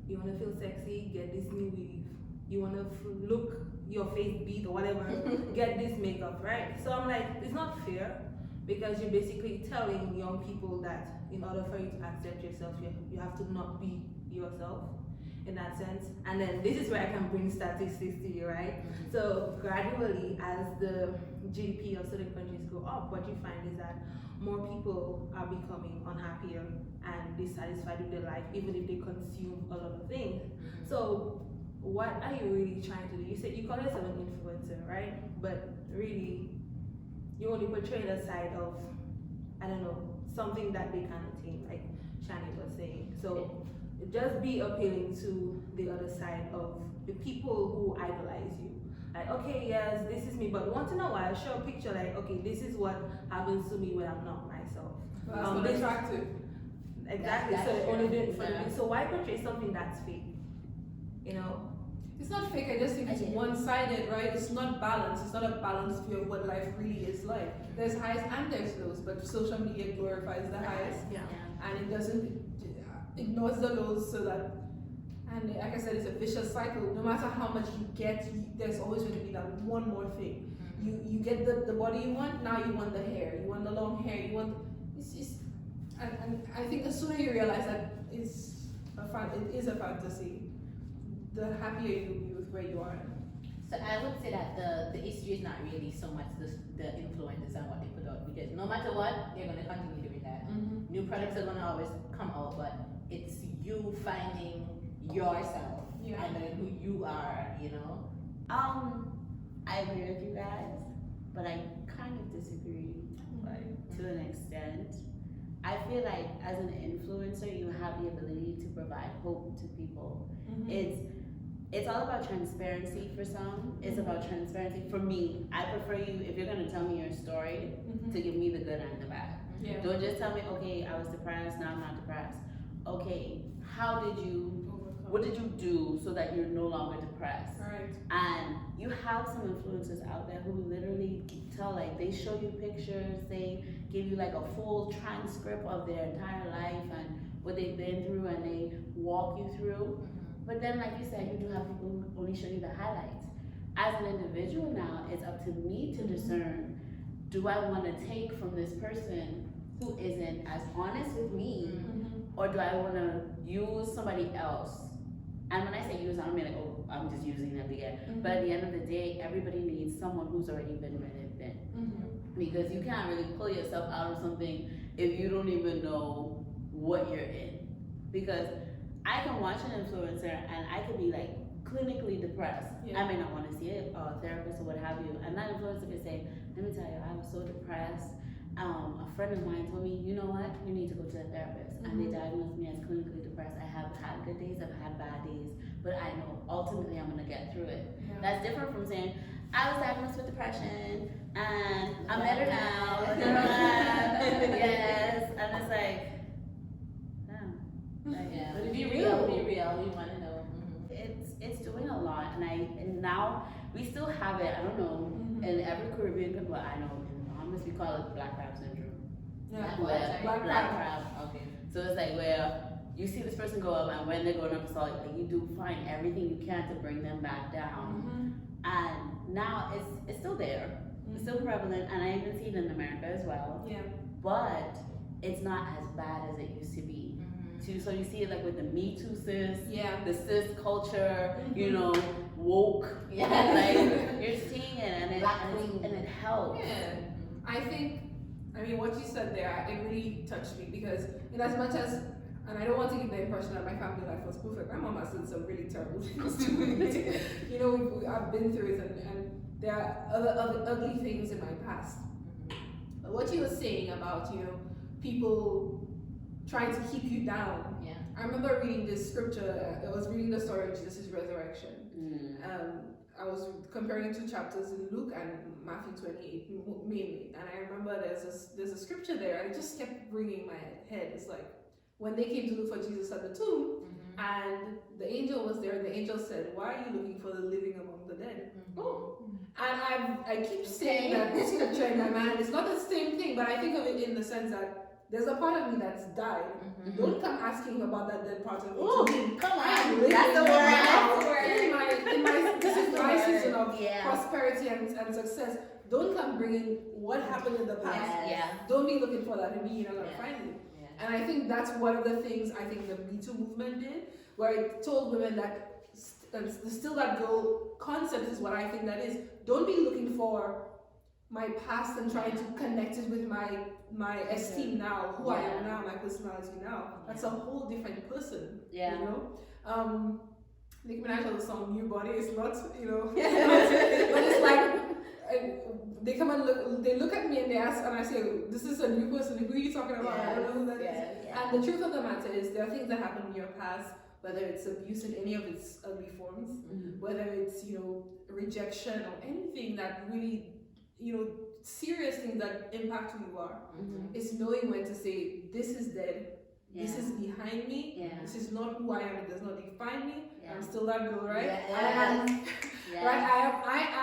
You want to feel sexy? Get this new weave. You want to look your face beat or whatever? Get this makeup, right? So I'm like, it's not fair because you're basically telling young people that in order for you to accept yourself, you have to not be yourself in that sense. And then this is where I can bring statistics to you, right? So gradually, as the GDP of certain countries go up, what you find is that more people are becoming unhappier and dissatisfied with their life, even if they consume a lot of things. So what are you really trying to do? You said you call yourself an influencer, right? But really, you only portray the side of, I don't know, something that they can attain, like Chani was saying. So just be appealing to the other side of the people who idolize you. Like, okay, yes, this is me, but once in a while, show a picture like, okay, this is what happens to me when I'm not myself. Well, that's not attractive. Exactly. That's so they only do it for yeah. me. So why portray something that's fake? It's not fake. I just think it's one-sided, right? It's not balanced. It's not a balanced view of what life really is like. There's highs and there's lows, but social media glorifies the highs, and it doesn't ignores the lows. So that, and like I said, it's a vicious cycle. No matter how much you get, there's always going to be that one more thing. You get the body you want. Now you want the hair. You want the long hair. You want. It's just, and I think the sooner you realize that it is a fantasy, the happier you'll be with where you are. So I would say that the issue is not really so much the influencers and what they put out, because no matter what, they're going to continue doing that. New products are going to always come out, but it's you finding yourself and then who you are, I agree with you guys, but I kind of disagree, to an extent. I feel like as an influencer, you have the ability to provide hope to people. It's all about transparency for some. It's about transparency. For me, I prefer you, if you're going to tell me your story, to give me the good and the bad. Don't just tell me, okay, I was depressed, now I'm not depressed. Okay, what did you do so that you're no longer depressed? Right. And you have some influencers out there who literally tell, like, they show you pictures, they give you like a full transcript of their entire life and what they've been through, and they walk you through. But then, like you said, you do have people who only show you the highlights. As an individual now, it's up to me to discern, do I want to take from this person who isn't as honest with me, or do I want to use somebody else? And when I say use, I don't mean like, oh, I'm just using them again. But at the end of the day, everybody needs someone who's already been where they've been. Because you can't really pull yourself out of something if you don't even know what you're in. Because I can watch an influencer and I could be like clinically depressed. I may not want to see a therapist or what have you. And that influencer could say, let me tell you, I was so depressed. a friend of mine told me, you know what, you need to go to a therapist. And they diagnosed me as clinically depressed. I have had good days, I've had bad days, but I know ultimately I'm gonna get through it. Yeah. That's different from saying, I was diagnosed with depression and I'm better now. Yes, and it's like, Yeah. but Be real. We want to know. it's doing a lot, and now we still have it. I don't know in every Caribbean country. Well, I know in Bahamas we call it black crab syndrome. Yeah. Where Black black crab. crab. Okay. So it's like where you see this person go up, and when they're going up, it's like you do find everything you can to bring them back down. And now it's still there. It's still prevalent, and I even see it in America as well. Yeah. But it's not as bad as it used to be. So you see it like with the Me Too sis, the cis culture, you know, woke. Yeah. Like you're seeing it, and it helps. Yeah. I think, I mean, what you said there, it really touched me because in as much as, and I don't want to give the impression that my family life was perfect. My mom has done some really terrible things to me. You know, I've been through it, and there are other ugly things in my past. But what you were saying about, you know, people trying to keep you down. Yeah. I remember reading this scripture. I was reading the story of Jesus' resurrection. I was comparing two chapters in Luke and Matthew 28 mainly, and I remember there's a scripture there, and it just kept ringing in my head. It's like when they came to look for Jesus at the tomb, and the angel was there, and the angel said, "Why are you looking for the living among the dead?" And I keep saying that scripture in my mind. It's not the same thing, but I think of it in the sense that there's a part of me that's died. Don't come asking about that dead part of me. Ooh, come on. That's the word. That's the word. This is my season of prosperity and success. Don't come bringing what happened in the past. Don't be looking for that in me. You're not gonna find it. And I think that's one of the things I think the Me Too movement did, where it told women that the still that girl concept is what I think that is. Don't be looking for my past and trying to connect it with my esteem now, who I am now, my personality now. That's a whole different person. You know? Nicki Minaj has a song New Body. It's not, you know, but it's like they come and they look at me and they ask, and I say, this is a new person, who are you talking about? I don't know who that is. And the truth of the matter is there are things that happened in your past, whether it's abuse in any of its ugly forms, whether it's, you know, rejection or anything that really, you know, serious things that impact who you are. It's knowing when to say, this is dead, this is behind me, this is not who I am, it does not define me, I'm still that girl, right? I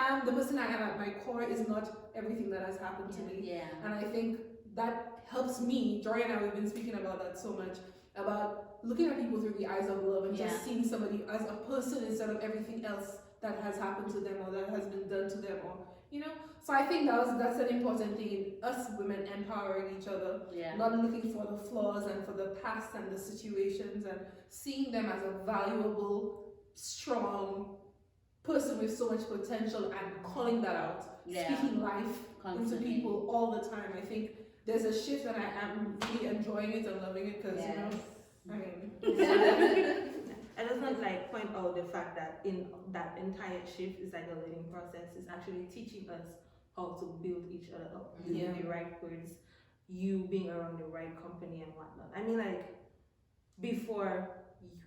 am the person I am at my core is not everything that has happened to me. And I think that helps me. Jorrey and I, we've been speaking about that so much, about looking at people through the eyes of love and just seeing somebody as a person instead of everything else that has happened to them or that has been done to them, or, you know. So I think that's an important thing in us women empowering each other, not looking for the flaws and for the past and the situations, and seeing them as a valuable, strong person with so much potential and calling that out, speaking life into people all the time. I think there's a shift, and I am really enjoying it and loving it because, you know, I mean. I just want to like point out the fact that in that entire shift is like a learning process. It's actually teaching us how to build each other up, using the right words, you being around the right company and whatnot. I mean, like before,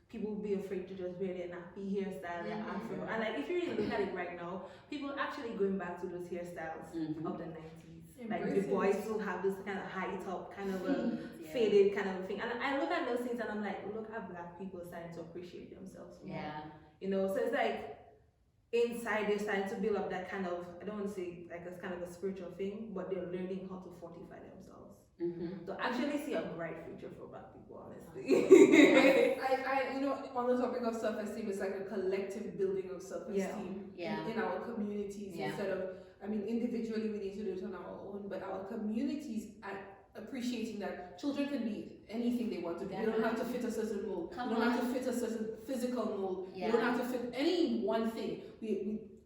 people would be afraid to just wear their nappy hairstyle, their afro, and like if you really look at it right now, people are actually going back to those hairstyles of the 90s. Like the boys still have this kind of high top, kind of a faded kind of thing. And I look at those things and I'm like, look how black people are starting to appreciate themselves more. You know, so it's like inside they're starting to build up that kind of, I don't want to say like it's kind of a spiritual thing, but they're learning how to fortify themselves. So actually see a bright future for black people, honestly. I you know, on the topic of self-esteem, it's like a collective building of self-esteem in our communities instead of, I mean, individually we need to do it on our own, but our communities are appreciating that children can be anything they want to be. You don't have to fit a certain mold. You don't have to fit a certain physical mold. You don't have to fit any one thing.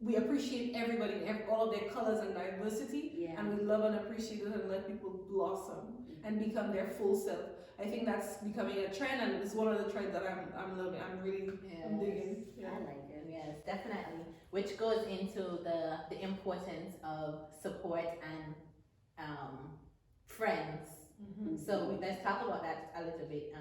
We appreciate everybody and all of their colors and diversity, and we love and appreciate it and let people blossom and become their full self. I think that's becoming a trend, and it's one of the trends that I'm loving. I'm really I'm digging. I like it. Yes, definitely. Which goes into the importance of support and friends. So let's talk about that a little bit.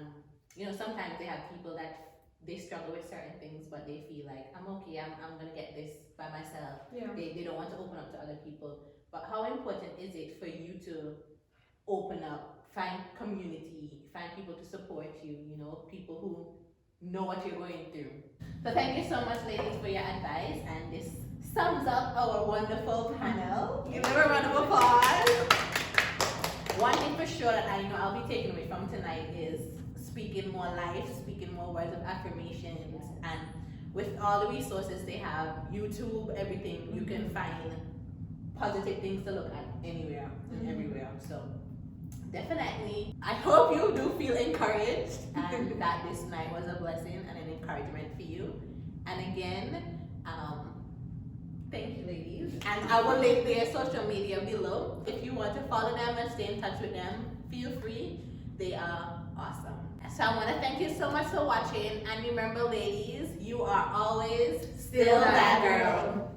You know, sometimes they have people that they struggle with certain things, but they feel like I'm okay. I'm gonna get this by myself. Yeah. They don't want to open up to other people. But how important is it for you to open up, find community, find people to support you? You know, people who know what you're going through. So thank you so much, ladies, for your advice, and this sums up our wonderful panel. Give them a round of applause. One thing for sure that I know I'll be taking away from tonight is speaking more life, speaking more words of affirmations, and with all the resources they have, YouTube, everything, you can find positive things to look at anywhere and everywhere. So definitely, I hope you do feel encouraged and that this night was a blessing and an encouragement for you. And again, thank you, ladies. And I will link their social media below. If you want to follow them and stay in touch with them, feel free. They are awesome. So I want to thank you so much for watching. And remember, ladies, you are always still that girl.